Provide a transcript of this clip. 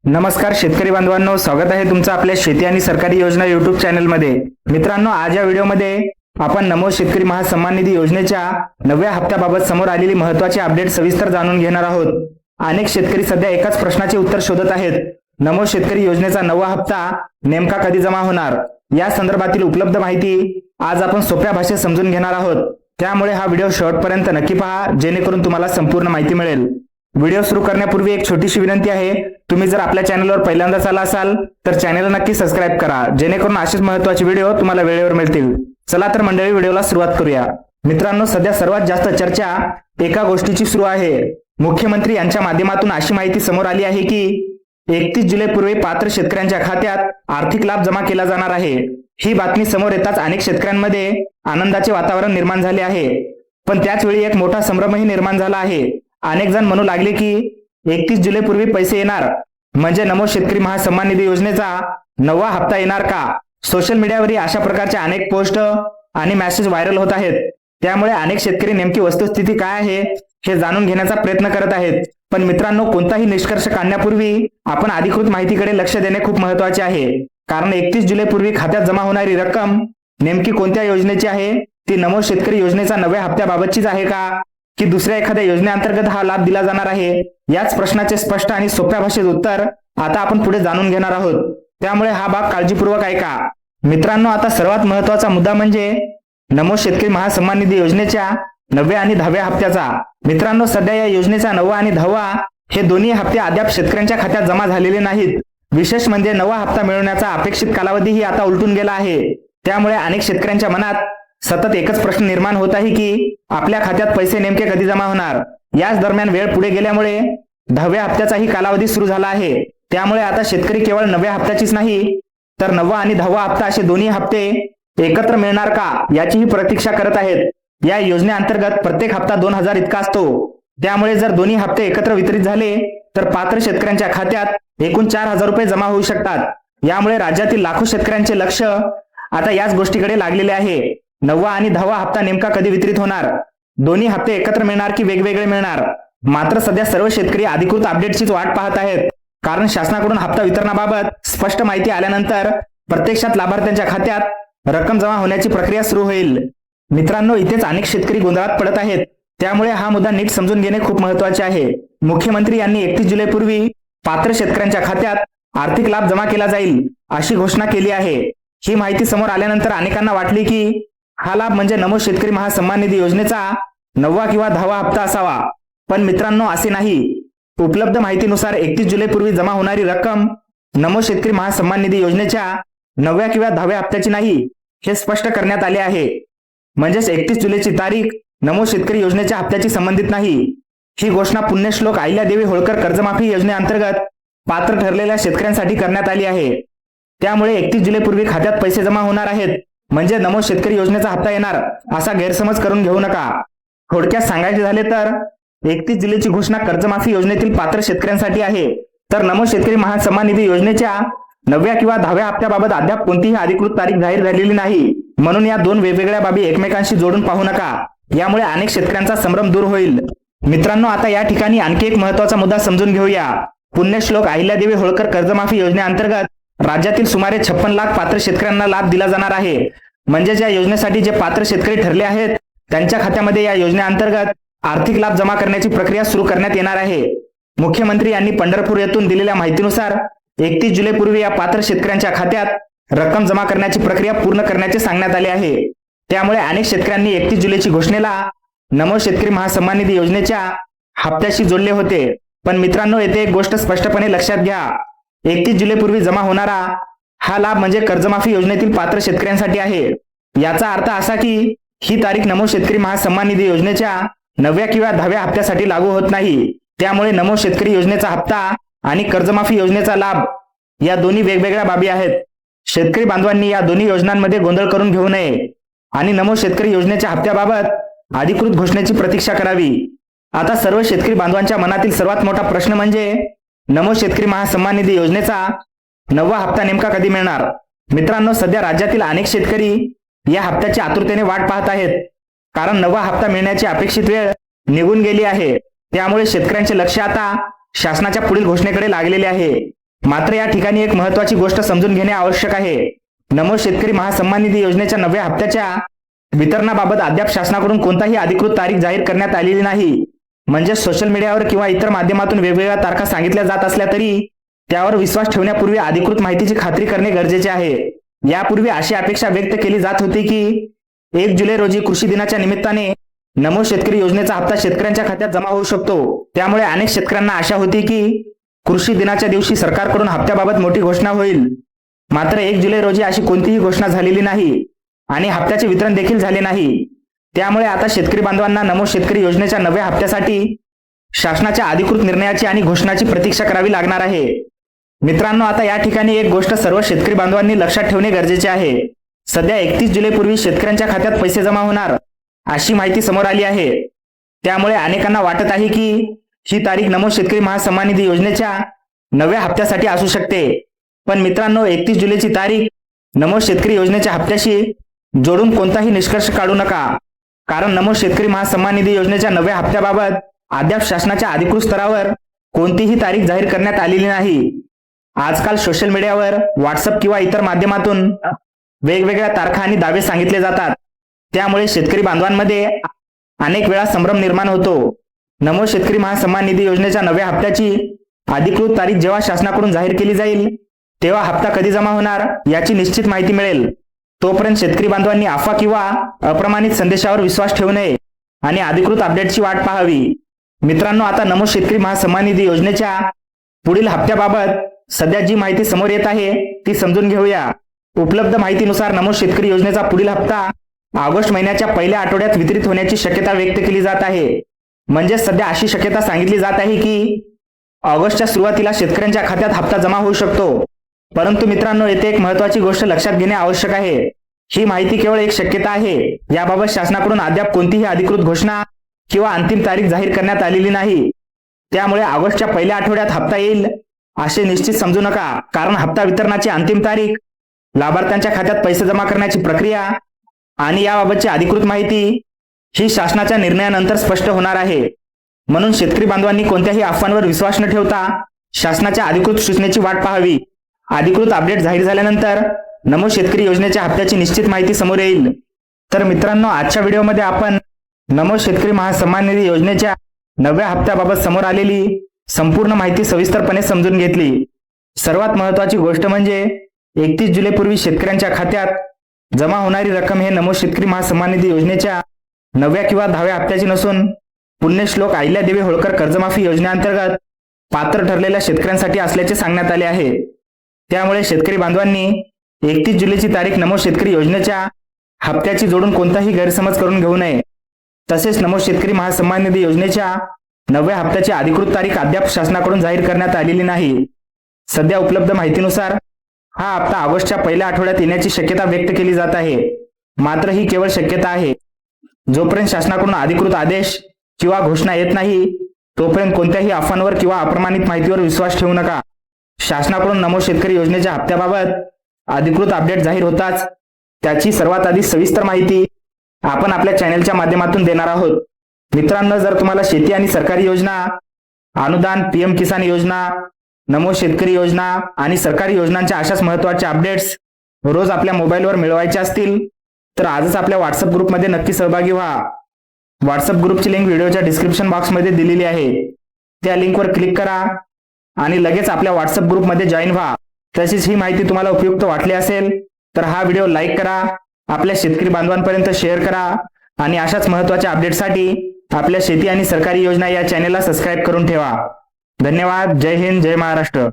नमस्कार शेतकरी बांधवांनो, स्वागत आहे तुमचं आपल्या शेती आणि सरकारी योजना युट्यूब चॅनलमध्ये। मित्रांनो, आज या व्हिडिओमध्ये आपण नमो शेतकरी महासन्मान निधी योजनेच्या 9व्या हप्त्याबाबत समोर आलेली महत्त्वाची अपडेट सविस्तर जाणून घेणार आहोत। अनेक शेतकरी सध्या एकाच प्रश्नाचे उत्तर शोधत आहेत, नमो शेतकरी योजनेचा 9वा हप्ता नेमका कधी जमा होणार। या संदर्भातील उपलब्ध माहिती आज आपण सोप्या भाषेत समजून घेणार आहोत, त्यामुळे हा व्हिडिओ शेवटपर्यंत नक्की पहा, जेणेकरून तुम्हाला संपूर्ण माहिती मिळेल। व्हिडिओ सुरू करण्यापूर्वी एक छोटीशी विनंती आहे, तुम्ही जर आपल्या चॅनलवर पहिल्यांदाच आला असाल तर चॅनलला नक्की सबस्क्राइब करा, जेणेकरून असेच महत्त्वाचे व्हिडिओ तुम्हाला वेळेवर मिळतील। चला तर मंडळी, व्हिडिओला सुरुवात करूया। मित्रांनो, सध्या सर्वात जास्त चर्चा एका गोष्टीची सुरू आहे। मुख्यमंत्री यांच्या माध्यमातून अशी माहिती समोर आली आहे की 31 जुलैपूर्वी पात्र शेतकऱ्यांच्या खात्यात आर्थिक लाभ जमा केला जाणार आहे। ही बातमी समोर येताच अनेक शेतकऱ्यांमध्ये आनंदाचे वातावरण निर्माण झाले आहे, पण त्याच वेळी एक मोठा संभ्रमही निर्माण झाला आहे। अनेक जण म्हणू लागले की 31 जुलैपूर्वी पैसे येणार म्हणजे नमो शेतकरी महासन्मान निधी योजनेचा 9वा हप्ता येणार का। सोशल मीडियावरही अशा प्रकारच्या अनेक पोस्ट आणि मेसेज व्हायरल होत आहेत, त्यामुळे अनेक शेतकरी नेमकी वस्तुस्थिती काय आहे हे जाणून घेण्याचा प्रयत्न करत आहेत। पण मित्रांनो, कोणताही निष्कर्ष काढण्यापूर्वी आपण अधिकृत माहितीकडे लक्ष देणे खूप महत्त्वाचे आहे, कारण 31 जुलैपूर्वी खात्यात जमा होणारी रक्कम नेमकी कोणत्या योजनेची आहे, ती नमो शेतकरी योजनेचा 9व्या हप्त्याबाबतचीच आहे का की दुसऱ्या एखाद्या योजनेअंतर्गत हा लाभ दिला जाणार आहे। याच प्रश्नाचे स्पष्ट आणि सोप्या भाषेत उत्तर आता आपण पुढे जाणून घेणार आहोत, त्यामुळे हा भाग काळजीपूर्वक ऐका। मित्रांनो, आता सर्वात महत्त्वाचा मुद्दा म्हणजे नमो शेतकरी महासन्मान निधी योजनेच्या 9व्या आणि 10व्या हप्त्याचा। मित्रांनो, सध्या या योजनेचा 9वा आणि 10वा हे दोन्ही हप्ते अद्याप शेतकऱ्यांच्या खात्यात जमा झालेले नाहीत। विशेष म्हणजे 9वा हप्ता मिळवण्याचा अपेक्षित कालावधीही आता उलटून गेला आहे, त्यामुळे अनेक शेतकऱ्यांच्या मनात सतत एकच प्रश्न निर्माण होत आहे की आपल्या खात्यात पैसे नेमके कधी जमा होणार। याच दरम्यान वेळ पुढे गेल्यामुळे 10व्या हप्त्याचाही कालावधी सुरू झाला आहे, त्यामुळे आता शेतकरी केवळ 9व्या हप्त्याचीच नाही तर 9वा आणि 10वा हप्ता असे दोन्ही हप्ते एकत्र मिळणार का याचीही प्रतीक्षा करत आहेत। या योजनेअंतर्गत प्रत्येक हप्ता 2000 इतका असतो, त्यामुळे जर दोन्ही हप्ते एकत्र वितरित झाले तर पात्र शेतकऱ्यांच्या खात्यात एकूण 4000 रुपये जमा होऊ शकतात। यामुळे राज्यातील लाखो शेतकऱ्यांचे लक्ष आता याच गोष्टीकडे लागलेले आहे, 9वा आणि 10वा हप्ता नेमका कधी वितरित होणार, दोन्ही हप्ते एकत्र मिळणार की वेगवेगळे मिळणार। मात्र सध्या सर्व शेतकरी अधिकृत अपडेटचीच वाट पाहत आहेत, कारण शासनाकडून हप्ता वितरणाबाबत स्पष्ट माहिती आल्यानंतर प्रत्यक्षात लाभार्थ्यांच्या खात्यात रक्कम जमा होण्याची प्रक्रिया सुरू होईल। मित्रांनो, इथेच अनेक शेतकरी गोंधळात पडत आहेत, त्यामुळे हा मुद्दा नीट समजून घेणे खूप महत्त्वाचे आहे। मुख्यमंत्री यांनी 31 जुलैपूर्वी पात्र शेतकऱ्यांच्या खात्यात आर्थिक लाभ जमा केला जाईल अशी घोषणा केली आहे। ही माहिती समोर आल्यानंतर अनेकांना वाटली की हा लाभ म्हणजे नमो शेतकरी महासन्मान निधी योजनेचा 9वा किंवा 10वा हप्ता असावा, पण मित्रांनो असे नाही। उपलब्ध माहितीनुसार 31 जुलैपूर्वी जमा होणारी रक्कम नमो शेतकरी महासन्मान निधी योजनेच्या 9व्या किंवा 10व्या हप्त्याची नाही हे स्पष्ट करण्यात आले आहे। म्हणजेच 31 जुलैची तारीख नमो शेतकरी योजनेच्या हप्त्याची संबंधित नाही। ही घोषणा पुण्यश्लोक अहिल्यादेवी होळकर कर्जमाफी योजनेअंतर्गत पात्र ठरलेल्या शेतकऱ्यांसाठी करण्यात आली आहे, त्यामुळे 31 जुलैपूर्वी खात्यात पैसे जमा होणार आहेत म्हणजे नमो शेतकरी योजनेचा हप्ता येणार असा गैरसमज करून घेऊ नका। थोडक्यात सांगायचे झाले तर 31 जुलैची घोषणा कर्जमाफी योजनेतील पात्र शेतकऱ्यांसाठी आहे, तर नमो शेतकरी महासन्मान निधी योजनेच्या 9व्या किंवा 10व्या हप्त्याबाबत अद्याप कोणतीही अधिकृत तारीख जाहीर झालेली नाही। म्हणून या दोन वेगवेगळ्या बाबी एकमेकांशी जोडून पाहू नका, यामुळे अनेक शेतकऱ्यांचा संभ्रम दूर होईल। मित्रांनो, आता या ठिकाणी आणखी एक महत्त्वाचा मुद्दा समजून घेऊया। पुण्यश्लोक अहिल्यादेवी होळकर कर्जमाफी योजनेअंतर्गत राज्यातील सुमारे 56 लाख पात्र शेतकऱ्यांना लाभ दिला जाणार आहे। म्हणजेच या योजनेसाठी जे पात्र शेतकरी ठरले आहेत त्यांच्या खात्यामध्ये या योजनेअंतर्गत आर्थिक लाभ जमा करण्याची प्रक्रिया सुरू करण्यात येणार आहे। मुख्यमंत्री यांनी पंढरपूर येथून दिलेल्या माहितीनुसार 31 जुलैपूर्वी या पात्र शेतकऱ्यांच्या खात्यात रक्कम जमा करण्याची प्रक्रिया पूर्ण करण्याचे सांगण्यात आले आहे, त्यामुळे अनेक शेतकऱ्यांनी 31 जुलैची घोषणेला नमो शेतकरी महासन्मान निधी योजनेच्या हप्त्याशी जोडले होते। पण मित्रांनो, येथे एक गोष्ट स्पष्टपणे लक्षात घ्या, 31 जुलैपूर्वी जमा होणारा हा लाभ म्हणजे कर्जमाफी योजनेतील पात्र शेतकऱ्यांसाठी आहे। याचा अर्थ असा की ही तारीख नमो शेतकरी महासन्मान निधी योजनेच्या 9व्या किंवा 10व्या हप्त्यासाठी लागू होत नाही। त्यामुळे नमो शेतकरी योजनेचा हप्ता आणि कर्जमाफी योजनेचा लाभ या दोन्ही वेगवेगळ्या बाबी आहेत। शेतकरी बांधवांनी या दोन्ही योजनांमध्ये गोंधळ करून घेऊ नये आणि नमो शेतकरी योजनेच्या हप्त्याबाबत अधिकृत घोषणेची प्रतीक्षा करावी। आता सर्व शेतकरी बांधवांच्या मनातील सर्वात मोठा प्रश्न म्हणजे नमो शेतकरी महासन्मान निधी योजनेचा 9वा हप्ता नेमका कधी मिळणार। मित्रांनो, सध्या राज्यातील अनेक शेतकरी या हप्त्याची आतुरतेने वाट पाहत आहेत, कारण 9वा हप्ता मिळण्याची अपेक्षित वेळ निघून गेली आहे। त्यामुळे शेतकऱ्यांचे लक्ष आता शासनाच्या पुढील घोषणेकडे लागलेले आहे। मात्र या ठिकाणी एक महत्त्वाची गोष्ट समजून घेणे आवश्यक आहे. नमो शेतकरी महासन्मान निधी योजनेच्या 9व्या हप्त्याच्या वितरणाबाबत अद्याप शासनाकडून कोणताही अधिकृत तारीख जाहीर करण्यात आलेली नाही. म्हणजे सोशल मीडियावर किंवा इतर माध्यमातून वेगवेगळ्या तारखा सांगितल्या जात असल्या तरी त्यावर विश्वास ठेवण्यापूर्वी अधिकृत माहितीची खात्री करणे गरजेचे आहे. यापूर्वी अशी अपेक्षा व्यक्त केली जात होती की 1 जुलै रोजी कृषी दिनाच्या निमित्ताने नमो शेतकरी योजनेचा हप्ता शेतकऱ्यांच्या खात्यात जमा होऊ शकतो. त्यामुळे अनेक शेतकऱ्यांना आशा होती की कृषी दिनाच्या दिवशी सरकारकडून हप्त्याबाबत मोठी घोषणा होईल. मात्र 1 जुलै रोजी अशी कोणतीही घोषणा झालेली नाही आणि हप्त्याचे वितरण देखील झाले नाही. त्यामुळे आता शेतकरी बांधवांना नमो शेतकरी योजनेच्या 9व्या हप्त्यासाठी शासनाच्या अधिकृत निर्णयाची आणि घोषणाची प्रतीक्षा करावी लागणार आहे. मित्रांनो, आता या ठिकाणी एक गोष्ट सर्व शेतकरी बांधवांनी लक्षात ठेवणे गरजेचे आहे. सध्या 31 जुलैपूर्वी शेतकऱ्यांच्या खात्यात पैसे जमा होणार अशी माहिती समोर आली आहे. त्यामुळे अनेकांना वाटत आहे की ही तारीख नमो शेतकरी महासन्मान निधी योजनेच्या 9व्या हप्त्यासाठी असू शकते. पण मित्रांनो, 31 जुलैची तारीख नमो शेतकरी योजनेच्या हप्त्याशी जोडून कोणताही निष्कर्ष काढू नका. कारण नमो शेतकरी महासन्मान निधी योजनेच्या 9व्या हप्त्याबाबत अद्याप शासनाच्या अधिकृत स्तरावर कोणतीही तारीख जाहीर करण्यात आलेली नाही. आजकाल सोशल मीडियावर, व्हॉट्सअप किंवा इतर माध्यमातून वेगवेगळ्या तारखा आणि दावे सांगितले जातात. त्यामुळे शेतकरी बांधवांमध्ये अनेक वेळा संभ्रम निर्माण होतो. नमो शेतकरी महासन्मान निधी योजनेच्या 9व्या हप्त्याची अधिकृत तारीख जेव्हा शासनाकडून जाहीर केली जाईल तेव्हा हप्ता कधी जमा होणार याची निश्चित माहिती मिळेल. तोपर्यंत शेतकरी बांधवांनी अफवा किंवा अप्रमाणित संदेशावर विश्वास ठेवू नये आणि अधिकृत अपडेटची वाट पाहावी. मित्रांनो, आता नमो शेतकरी महासन्मान निधी योजनेच्या पुढील हप्त्याबाबत सध्या जी माहिती समोर येत आहे ती समजून घेऊया. उपलब्ध माहितीनुसार नमो शेतकरी योजनेचा पुढील हप्ता ऑगस्ट महिन्याच्या पहिल्या आठवड्यात वितरित होण्याची शक्यता व्यक्त केली जात आहे. म्हणजे सध्या अशी शक्यता सांगितली जात आहे की ऑगस्टच्या सुरुवातीला शेतकऱ्यांच्या खात्यात हप्ता जमा होऊ शकतो. परंतु मित्रांनो, येथे एक महत्त्वाची गोष्ट लक्षात घेणे आवश्यक आहे. ही माहिती केवळ एक शक्यता आहे. याबाबत शासनाकडून अद्याप कोणतीही अधिकृत घोषणा किंवा अंतिम तारीख जाहीर करण्यात आलेली नाही. त्यामुळे ऑगस्टच्या पहिल्या आठवड्यात हप्ता येईल असे निश्चित समजू नका. कारण हप्ता वितरणाची अंतिम तारीख, लाभार्थ्यांच्या खात्यात पैसे जमा करण्याची प्रक्रिया आणि याबाबतची अधिकृत माहिती ही शासनाच्या निर्णयानंतर स्पष्ट होणार आहे. म्हणून शेतकरी बांधवांनी कोणत्याही अफवांवर विश्वास न ठेवता शासनाच्या अधिकृत सूचनेची वाट पाहावी. अधिकृत अपडेट जाहीर झाल्यानंतर नमो शेतकरी योजनेच्या हप्त्याची निश्चित माहिती समोर येईल. तर मित्रांनो, आजच्या व्हिडिओमध्ये आपण नमो शेतकरी महासन्मान निधी योजनेच्या 9व्या हप्त्याबाबत समोर आलेली संपूर्ण माहिती सविस्तरपणे समजून घेतली. सर्वात महत्त्वाची गोष्ट म्हणजे 31 जुलैपूर्वी शेतकऱ्यांच्या खात्यात जमा होणारी रक्कम हे नमो शेतकरी महासन्मान निधी योजनेच्या 9व्या किंवा 10व्या हप्त्याची नसून पुण्यश्लोक अहिल्यादेवी होळकर कर्जमाफी योजनेअंतर्गत पात्र ठरलेल्या शेतकऱ्यांसाठी असल्याचे सांगण्यात आले आहे. त्यामुळे शेतकरी बांधवांनी 31 जुलैची तारीख नमो शेतकरी योजनेच्या हप्त्याची जोडून कोणताही गैरसमज करून घेऊ नये. तसेच नमो शेतकरी महासन्मान निधी योजनेच्या 9व्या हप्त्याची अधिकृत तारीख अद्याप शासनाकडून जाहीर करण्यात आलेली नाही. सध्या उपलब्ध माहितीनुसार हा हप्ता ऑगस्टच्या पहिल्या आठवड्यात येण्याची शक्यता व्यक्त केली जात आहे. मात्र ही केवळ शक्यता आहे. जोपर्यंत शासनाकडून अधिकृत आदेश किंवा घोषणा येत नाही तोपर्यंत कोणत्याही अफवांवर किंवा अप्रमाणित माहितीवर विश्वास ठेवू नका. शासनाकडून नमो शेतकरी योजनेच्या हप्त्याबाबत अधिकृत अपडेट जाहीर होताच त्याची सर्वात आधी सविस्तर माहिती आपण आपल्या चॅनलच्या माध्यमातून देणार आहोत. मित्रांनो, जर तुम्हाला शेती आणि सरकारी योजना, अनुदान, PM किसान योजना, नमो शेतकरी योजना आणि सरकारी योजनांच्या अशाच महत्त्वाच्या अपडेट्स रोज आपल्या मोबाईलवर मिळवायचे असतील तर आजच आपल्या व्हॉट्सअप ग्रुपमध्ये नक्की सहभागी व्हा. व्हॉट्सअप ग्रुपची लिंक व्हिडिओच्या डिस्क्रिप्शन बॉक्समध्ये दिलेली आहे. त्या लिंकवर क्लिक करा आणि लगेच आपल्या व्हॉट्सअप ग्रुपमध्ये जॉईन व्हा. तशीच ही माहिती तुम्हाला उपयुक्त वाटली असेल तर हा व्हिडिओ लाईक करा, आपल्या शेतकरी बांधवांपर्यंत शेअर करा आणि अशाच महत्त्वाच्या अपडेटसाठी आपल्या शेती आणि सरकारी योजना या चॅनेलला सबस्क्राईब करून ठेवा. धन्यवाद. जय हिंद, जय महाराष्ट्र.